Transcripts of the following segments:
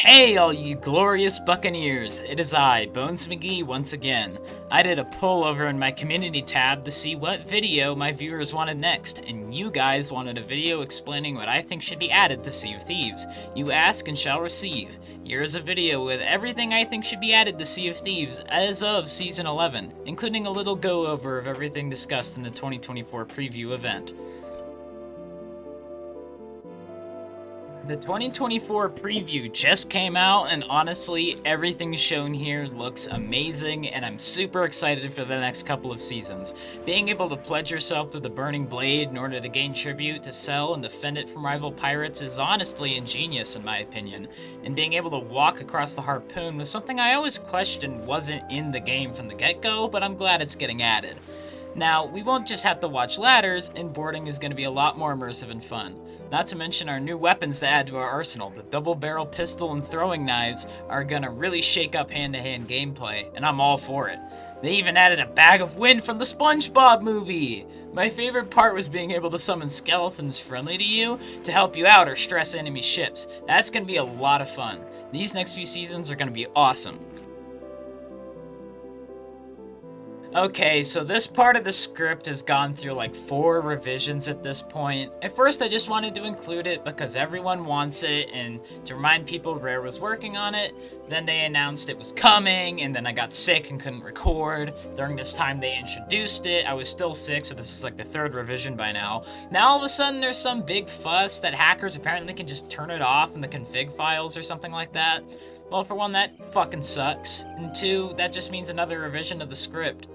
Hey, all you glorious Buccaneers! It is I, Bones McGee, once again. I did a poll over in my community tab to see what video my viewers wanted next, and you guys wanted a video explaining what I think should be added to Sea of Thieves. You ask and shall receive. Here is a video with everything I think should be added to Sea of Thieves as of Season 11, including a little go-over of everything discussed in the 2024 preview event. The 2024 preview just came out, and honestly, everything shown here looks amazing, and I'm super excited for the next couple of seasons. Being able to pledge yourself to the Burning Blade in order to gain tribute, to sell, and defend it from rival pirates is honestly ingenious in my opinion, and being able to walk across the Harpoon was something I always questioned wasn't in the game from the get-go, but I'm glad it's getting added. Now, we won't just have to watch ladders, and boarding is going to be a lot more immersive and fun. Not to mention our new weapons to add to our arsenal. The double barrel pistol and throwing knives are going to really shake up hand-to-hand gameplay, and I'm all for it. They even added a bag of wind from the SpongeBob movie! My favorite part was being able to summon skeletons friendly to you to help you out or stress enemy ships. That's going to be a lot of fun. These next few seasons are going to be awesome. Okay, so this part of the script has gone through like 4 revisions at this point. At first I just wanted to include it because everyone wants it and to remind people Rare was working on it. Then they announced it was coming, and then I got sick and couldn't record. During this time they introduced it. I was still sick, so this is like the 3rd revision by now. Now all of a sudden there's some big fuss that hackers apparently can just turn it off in the config files or something like that. Well, for one, that fucking sucks. And 2, that just means another revision of the script.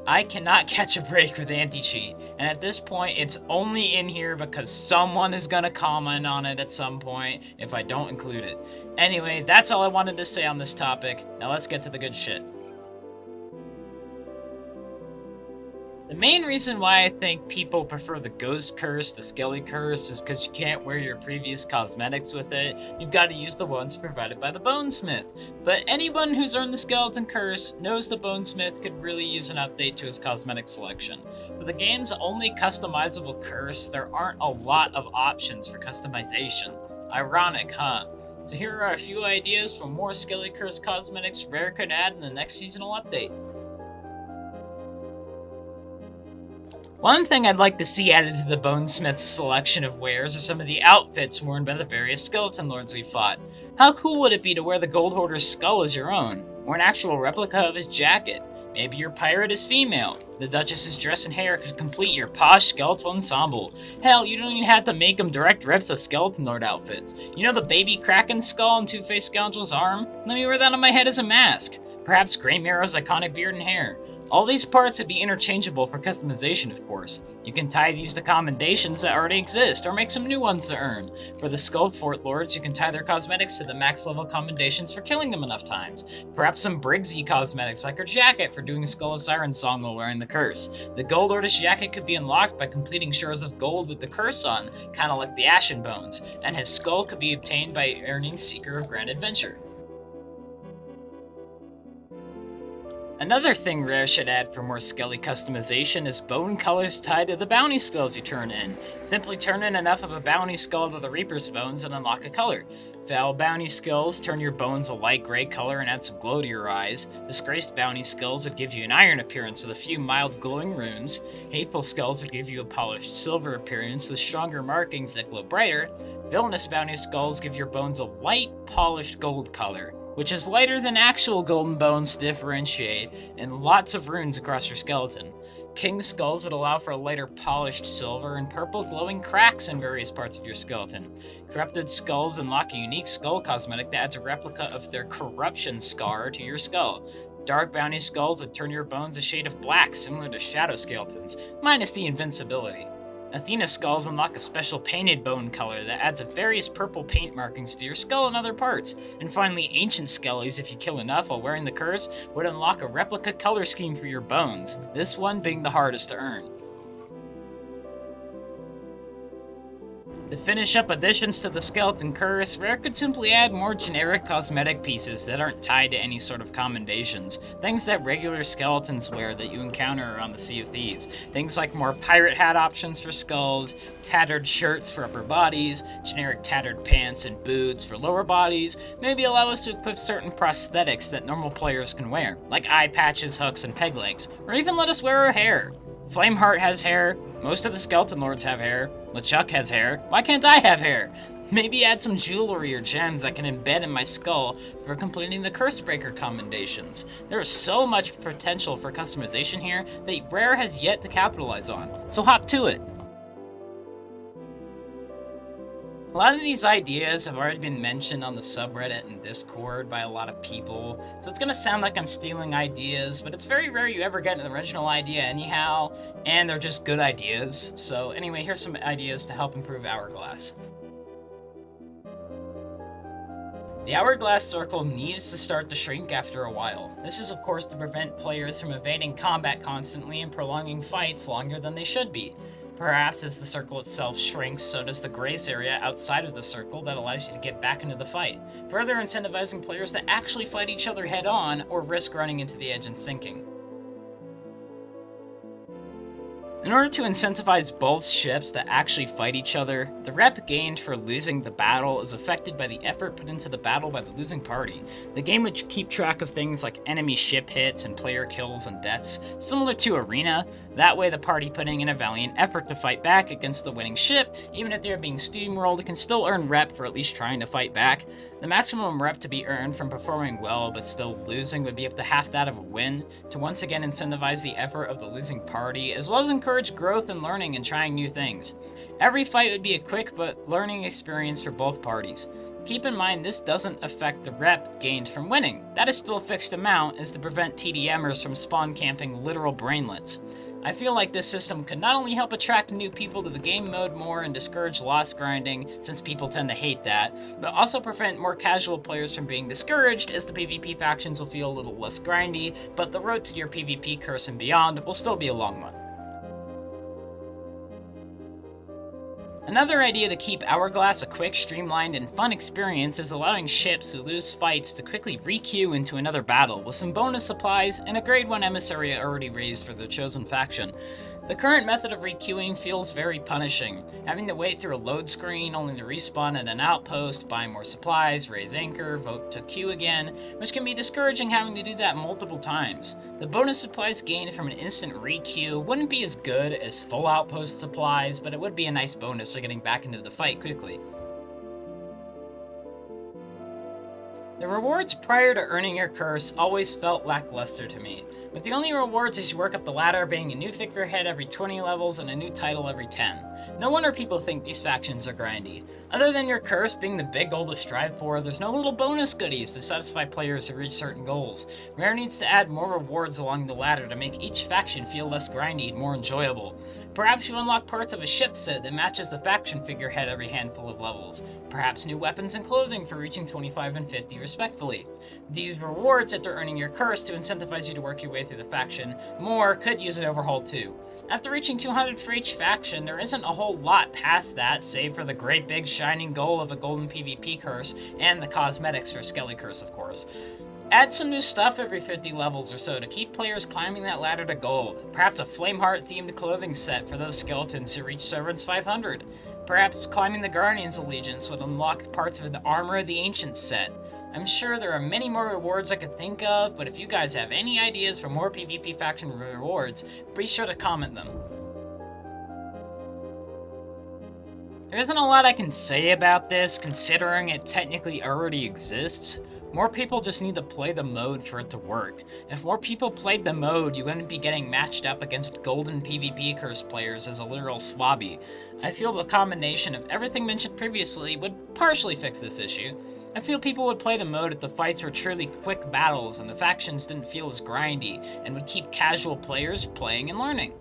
I cannot catch a break with anti-cheat, and at this point it's only in here because someone is gonna comment on it at some point if I don't include it. Anyway, that's all I wanted to say on this topic. Now let's get to the good shit. The main reason why I think people prefer the Ghost Curse, the Skelly Curse, is because you can't wear your previous cosmetics with it. You've got to use the ones provided by the Bonesmith. But anyone who's earned the Skeleton Curse knows the Bonesmith could really use an update to his cosmetic selection. For the game's only customizable curse, there aren't a lot of options for customization. Ironic, huh? So here are a few ideas for more Skelly Curse cosmetics Rare could add in the next seasonal update. One thing I'd like to see added to the Bonesmith's selection of wares are some of the outfits worn by the various skeleton lords we fought. How cool would it be to wear the Gold Hoarder's skull as your own, or an actual replica of his jacket? Maybe your pirate is female. The Duchess's dress and hair could complete your posh skeletal ensemble. Hell, you don't even have to make them direct rips of skeleton lord outfits. You know the baby Kraken skull on Two-Faced Scoundrel's arm? Let me wear that on my head as a mask. Perhaps Grey Mirror's iconic beard and hair. All these parts would be interchangeable for customization, of course. You can tie these to commendations that already exist, or make some new ones to earn. For the Skull Fort Lords, you can tie their cosmetics to the max level commendations for killing them enough times. Perhaps some Briggsy cosmetics, like her jacket for doing Skull of Siren song while wearing the curse. The Gold Lord's jacket could be unlocked by completing Shores of Gold with the curse on, kinda like the Ashen Bones, and his skull could be obtained by earning Seeker of Grand Adventure. Another thing Rare should add for more Skelly customization is bone colors tied to the bounty skulls you turn in. Simply turn in enough of a bounty skull to the Reaper's bones and unlock a color. Foul bounty skulls turn your bones a light gray color and add some glow to your eyes. Disgraced bounty skulls would give you an iron appearance with a few mild glowing runes. Hateful skulls would give you a polished silver appearance with stronger markings that glow brighter. Villainous bounty skulls give your bones a light polished gold color, which is lighter than actual golden bones to differentiate, and lots of runes across your skeleton. King skulls would allow for a lighter polished silver and purple glowing cracks in various parts of your skeleton. Corrupted skulls unlock a unique skull cosmetic that adds a replica of their corruption scar to your skull. Dark bounty skulls would turn your bones a shade of black, similar to shadow skeletons, minus the invincibility. Athena skulls unlock a special painted bone color that adds various purple paint markings to your skull and other parts. And finally, ancient skellies, if you kill enough while wearing the curse, would unlock a replica color scheme for your bones, this one being the hardest to earn. To finish up additions to the Skeleton Curse, Rare could simply add more generic cosmetic pieces that aren't tied to any sort of commendations. Things that regular skeletons wear that you encounter around the Sea of Thieves. Things like more pirate hat options for skulls, tattered shirts for upper bodies, generic tattered pants and boots for lower bodies, maybe allow us to equip certain prosthetics that normal players can wear, like eye patches, hooks, and peg legs, or even let us wear our hair. Flameheart has hair, most of the Skeleton Lords have hair, LeChuck has hair, why can't I have hair? Maybe add some jewelry or gems I can embed in my skull for completing the Cursebreaker commendations. There is so much potential for customization here that Rare has yet to capitalize on, so hop to it. A lot of these ideas have already been mentioned on the subreddit and Discord by a lot of people, so it's gonna sound like I'm stealing ideas, but it's very rare you ever get an original idea anyhow, and they're just good ideas. So anyway, here's some ideas to help improve Hourglass. The Hourglass Circle needs to start to shrink after a while. This is of course to prevent players from evading combat constantly and prolonging fights longer than they should be. Perhaps as the circle itself shrinks, so does the grace area outside of the circle that allows you to get back into the fight, further incentivizing players to actually fight each other head on or risk running into the edge and sinking. In order to incentivize both ships to actually fight each other, the rep gained for losing the battle is affected by the effort put into the battle by the losing party. The game would keep track of things like enemy ship hits and player kills and deaths, similar to Arena. That way the party putting in a valiant effort to fight back against the winning ship, even if they're being steamrolled, can still earn rep for at least trying to fight back. The maximum rep to be earned from performing well but still losing would be up to half that of a win, to once again incentivize the effort of the losing party, as well as encourage growth and learning and trying new things. Every fight would be a quick but learning experience for both parties. Keep in mind this doesn't affect the rep gained from winning. That is still a fixed amount, as to prevent TDMers from spawn camping literal brainlets. I feel like this system could not only help attract new people to the game mode more and discourage loss grinding, since people tend to hate that, but also prevent more casual players from being discouraged, as the PvP factions will feel a little less grindy, but the road to your PvP curse and beyond will still be a long one. Another idea to keep Hourglass a quick, streamlined, and fun experience is allowing ships who lose fights to quickly re-queue into another battle with some bonus supplies and a grade 1 emissary already raised for the chosen faction. The current method of re-queuing feels very punishing, having to wait through a load screen only to respawn at an outpost, buy more supplies, raise anchor, vote to queue again, which can be discouraging having to do that multiple times. The bonus supplies gained from an instant re-queue wouldn't be as good as full outpost supplies, but it would be a nice bonus for getting back into the fight quickly. The rewards prior to earning your curse always felt lackluster to me, with the only rewards as you work up the ladder being a new figurehead every 20 levels and a new title every 10. No wonder people think these factions are grindy. Other than your curse being the big goal to strive for, there's no little bonus goodies to satisfy players who reach certain goals. Rare needs to add more rewards along the ladder to make each faction feel less grindy and more enjoyable. Perhaps you unlock parts of a ship set that matches the faction figurehead every handful of levels. Perhaps new weapons and clothing for reaching 25 and 50 respectively. These rewards after earning your curse to incentivize you to work your way through the faction more could use an overhaul too. After reaching 200 for each faction, there isn't a whole lot past that, save for the great big shining goal of a golden PvP curse and the cosmetics for Skelly Curse of course. Add some new stuff every 50 levels or so to keep players climbing that ladder to gold. Perhaps a Flameheart themed clothing set for those skeletons who reach Servants 500. Perhaps climbing the Guardian's Allegiance would unlock parts of the Armor of the Ancients set. I'm sure there are many more rewards I could think of, but if you guys have any ideas for more PvP faction rewards, be sure to comment them. There isn't a lot I can say about this, considering it technically already exists. More people just need to play the mode for it to work. If more people played the mode, you wouldn't be getting matched up against golden PvP curse players as a literal swabby. I feel the combination of everything mentioned previously would partially fix this issue. I feel people would play the mode if the fights were truly quick battles and the factions didn't feel as grindy, and would keep casual players playing and learning.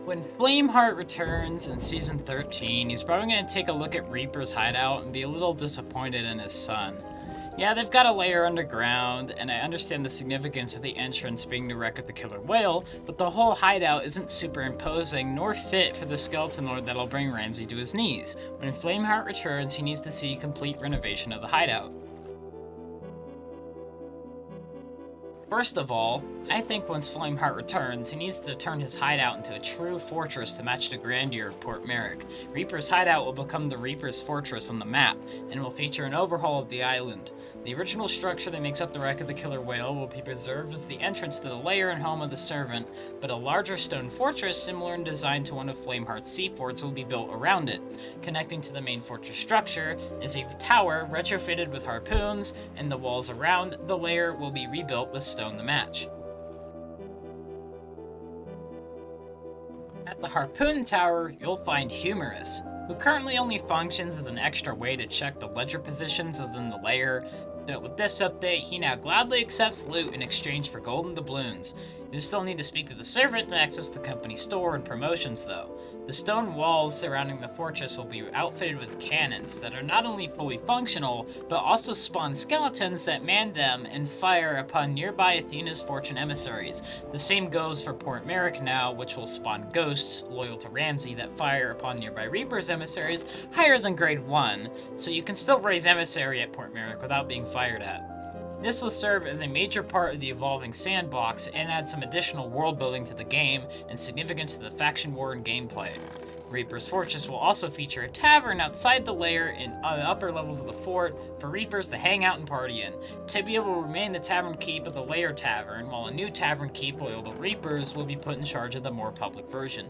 When Flameheart returns in Season 13, he's probably going to take a look at Reaper's hideout and be a little disappointed in his son. Yeah, they've got a layer underground, and I understand the significance of the entrance being the wreck of the killer whale, but the whole hideout isn't super imposing nor fit for the skeleton lord that'll bring Ramsay to his knees. When Flameheart returns, he needs to see complete renovation of the hideout. First of all, I think once Flameheart returns, he needs to turn his hideout into a true fortress to match the grandeur of Port Merrick. Reaper's hideout will become the Reaper's fortress on the map, and will feature an overhaul of the island. The original structure that makes up the wreck of the killer whale will be preserved as the entrance to the lair and home of the servant, but a larger stone fortress similar in design to one of Flameheart's sea forts will be built around it. Connecting to the main fortress structure is a tower retrofitted with harpoons, and the walls around the lair will be rebuilt with stone to match. At the Harpoon Tower, you'll find Humorous, who currently only functions as an extra way to check the ledger positions within the layer, but with this update, he now gladly accepts loot in exchange for golden doubloons. You still need to speak to the servant to access the company store and promotions though. The stone walls surrounding the fortress will be outfitted with cannons that are not only fully functional, but also spawn skeletons that man them and fire upon nearby Athena's fortune emissaries. The same goes for Port Merrick now, which will spawn ghosts loyal to Ramsay that fire upon nearby Reaper's emissaries higher than grade 1, so you can still raise emissary at Port Merrick without being fired at. This will serve as a major part of the evolving sandbox and add some additional world building to the game and significance to the faction war and gameplay. Reaper's Fortress will also feature a tavern outside the lair in the upper levels of the fort for Reapers to hang out and party in. Tibia will remain the tavern keep of the lair tavern, while a new tavern keep loyal to Reapers will be put in charge of the more public version.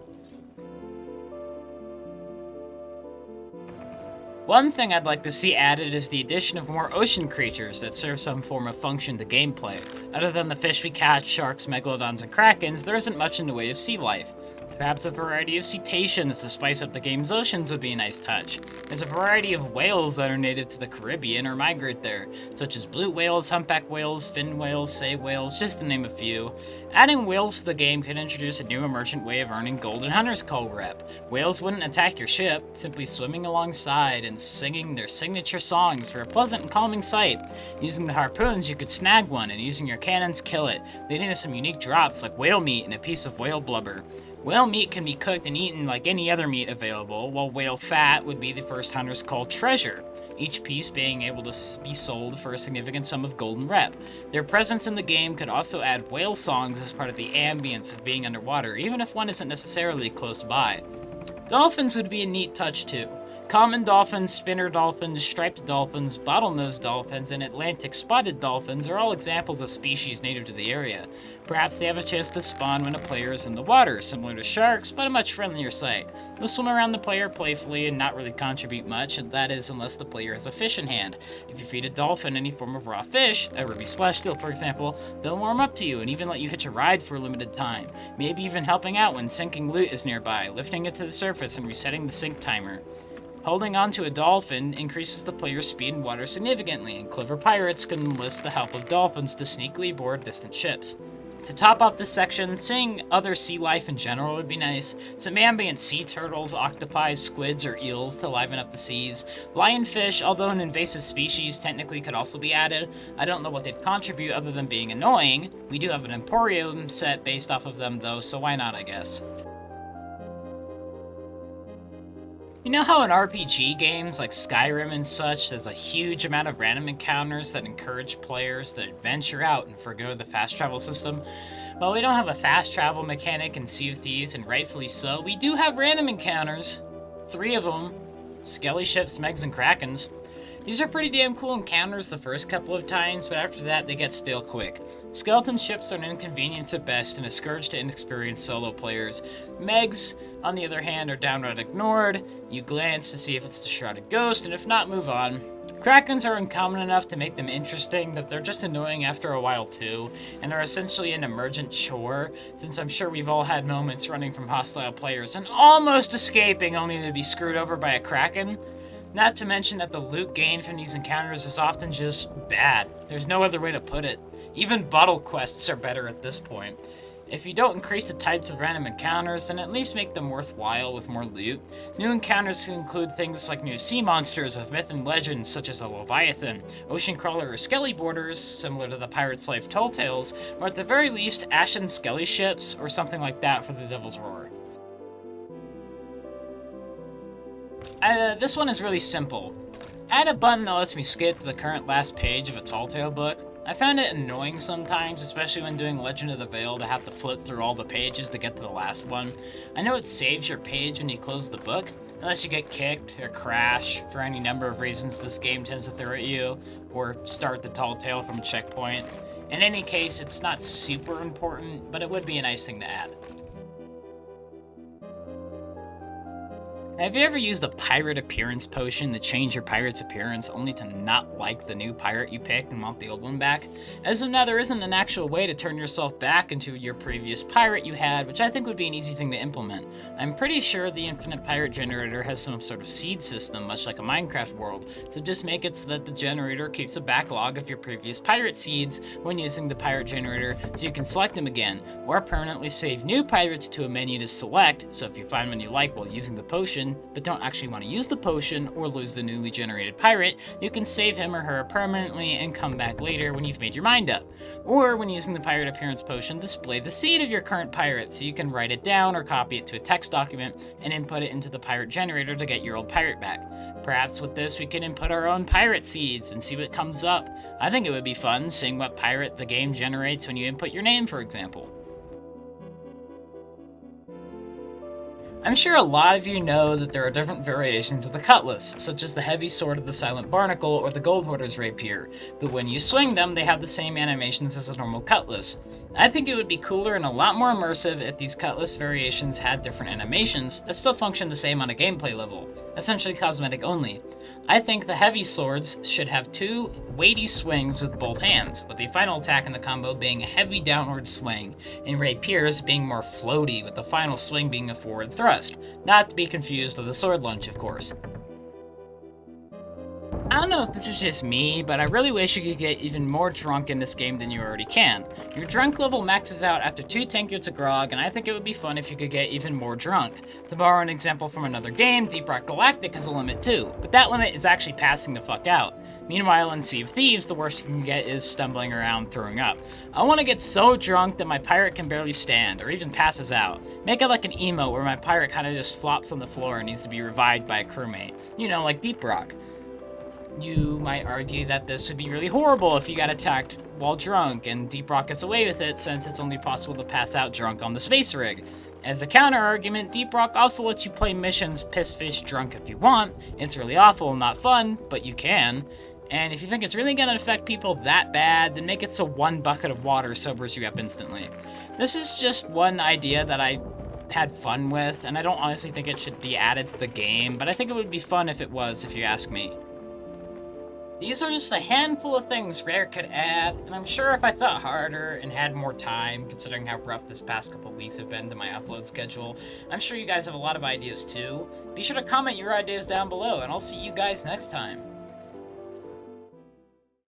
One thing I'd like to see added is the addition of more ocean creatures that serve some form of function to gameplay. Other than the fish we catch, sharks, megalodons, and krakens, there isn't much in the way of sea life. Perhaps a variety of cetaceans to spice up the game's oceans would be a nice touch. There's a variety of whales that are native to the Caribbean or migrate there, such as blue whales, humpback whales, fin whales, sei whales, just to name a few. Adding whales to the game could introduce a new emergent way of earning Golden Hunter's Call rep. Whales wouldn't attack your ship, simply swimming alongside and singing their signature songs for a pleasant and calming sight. Using the harpoons, you could snag one, and using your cannons, kill it, leading to some unique drops like whale meat and a piece of whale blubber. Whale meat can be cooked and eaten like any other meat available, while whale fat would be the first Hunter's Call treasure, each piece being able to be sold for a significant sum of golden rep. Their presence in the game could also add whale songs as part of the ambience of being underwater, even if one isn't necessarily close by. Dolphins would be a neat touch too. Common dolphins, spinner dolphins, striped dolphins, bottlenose dolphins, and Atlantic spotted dolphins are all examples of species native to the area. Perhaps they have a chance to spawn when a player is in the water, similar to sharks, but a much friendlier sight. They'll swim around the player playfully and not really contribute much, and that is unless the player has a fish in hand. If you feed a dolphin any form of raw fish, a ruby splash steel for example, they'll warm up to you and even let you hitch a ride for a limited time, maybe even helping out when sinking loot is nearby, lifting it to the surface and resetting the sink timer. Holding onto a dolphin increases the player's speed in water significantly, and clever pirates can enlist the help of dolphins to sneakily board distant ships. To top off this section, seeing other sea life in general would be nice. Some ambient sea turtles, octopi, squids, or eels to liven up the seas. Lionfish, although an invasive species, technically could also be added. I don't know what they'd contribute other than being annoying. We do have an Emporium set based off of them though, so why not, I guess. You know how in RPG games like Skyrim and such, there's a huge amount of random encounters that encourage players to venture out and forgo the fast travel system? Well, we don't have a fast travel mechanic in Sea of Thieves, and rightfully so. We do have random encounters. 3 of them. Skelly ships, Megs, and Krakens. These are pretty damn cool encounters the first couple of times, but after that they get stale quick. Skeleton ships are an inconvenience at best and a scourge to inexperienced solo players. Megs, on the other hand, are downright ignored. You glance to see if it's the shrouded ghost, and if not, move on. Krakens are uncommon enough to make them interesting, but they're just annoying after a while too, and are essentially an emergent chore, since I'm sure we've all had moments running from hostile players and almost escaping only to be screwed over by a Kraken. Not to mention that the loot gained from these encounters is often just bad. There's no other way to put it. Even bottle quests are better at this point. If you don't increase the types of random encounters, then at least make them worthwhile with more loot. New encounters can include things like new sea monsters of myth and legend, such as a Leviathan, ocean crawler or skelly boarders, similar to the Pirate's Life Tall Tales, or at the very least, ashen skelly ships, or something like that for the Devil's Roar. This one is really simple. Add a button that lets me skip to the current last page of a Tall Tale book. I found it annoying sometimes, especially when doing Legend of the Veil, to have to flip through all the pages to get to the last one. I know it saves your page when you close the book, unless you get kicked or crash for any number of reasons this game tends to throw at you, or start the Tall Tale from a checkpoint. In any case, it's not super important, but it would be a nice thing to add. Have you ever used a pirate appearance potion to change your pirate's appearance only to not like the new pirate you picked and want the old one back? As of now, there isn't an actual way to turn yourself back into your previous pirate you had, which I think would be an easy thing to implement. I'm pretty sure the Infinite Pirate Generator has some sort of seed system, much like a Minecraft world, so just make it so that the generator keeps a backlog of your previous pirate seeds when using the pirate generator so you can select them again, or permanently save new pirates to a menu to select, so if you find one you like while using the potion, but don't actually want to use the potion or lose the newly generated pirate, you can save him or her permanently and come back later when you've made your mind up. Or when using the pirate appearance potion, display the seed of your current pirate so you can write it down or copy it to a text document and input it into the pirate generator to get your old pirate back. Perhaps with this we can input our own pirate seeds and see what comes up. I think it would be fun seeing what pirate the game generates when you input your name, for example. I'm sure a lot of you know that there are different variations of the cutlass, such as the heavy sword of the Silent Barnacle or the Gold Hoarder's rapier, but when you swing them, they have the same animations as a normal cutlass. I think it would be cooler and a lot more immersive if these cutlass variations had different animations that still function the same on a gameplay level, essentially cosmetic only. I think the heavy swords should have two weighty swings with both hands, with the final attack in the combo being a heavy downward swing, and rapiers being more floaty, with the final swing being a forward thrust, not to be confused with a sword lunge, of course. I don't know if this is just me, but I really wish you could get even more drunk in this game than you already can. Your drunk level maxes out after 2 tankards of grog, and I think it would be fun if you could get even more drunk. To borrow an example from another game, Deep Rock Galactic has a limit too, but that limit is actually passing the fuck out. Meanwhile, in Sea of Thieves, the worst you can get is stumbling around throwing up. I want to get so drunk that my pirate can barely stand, or even passes out. Make it like an emo where my pirate kind of just flops on the floor and needs to be revived by a crewmate. You know, like Deep Rock. You might argue that this would be really horrible if you got attacked while drunk, and Deep Rock gets away with it since it's only possible to pass out drunk on the space rig. As a counter-argument, Deep Rock also lets you play missions piss-faced drunk if you want. It's really awful and not fun, but you can. And if you think it's really gonna affect people that bad, then make it so 1 bucket of water sobers you up instantly. This is just one idea that I had fun with, and I don't honestly think it should be added to the game, but I think it would be fun if it was, if you ask me. These are just a handful of things Rare could add, and I'm sure if I thought harder and had more time, considering how rough this past couple weeks have been to my upload schedule, I'm sure you guys have a lot of ideas too. Be sure to comment your ideas down below, and I'll see you guys next time.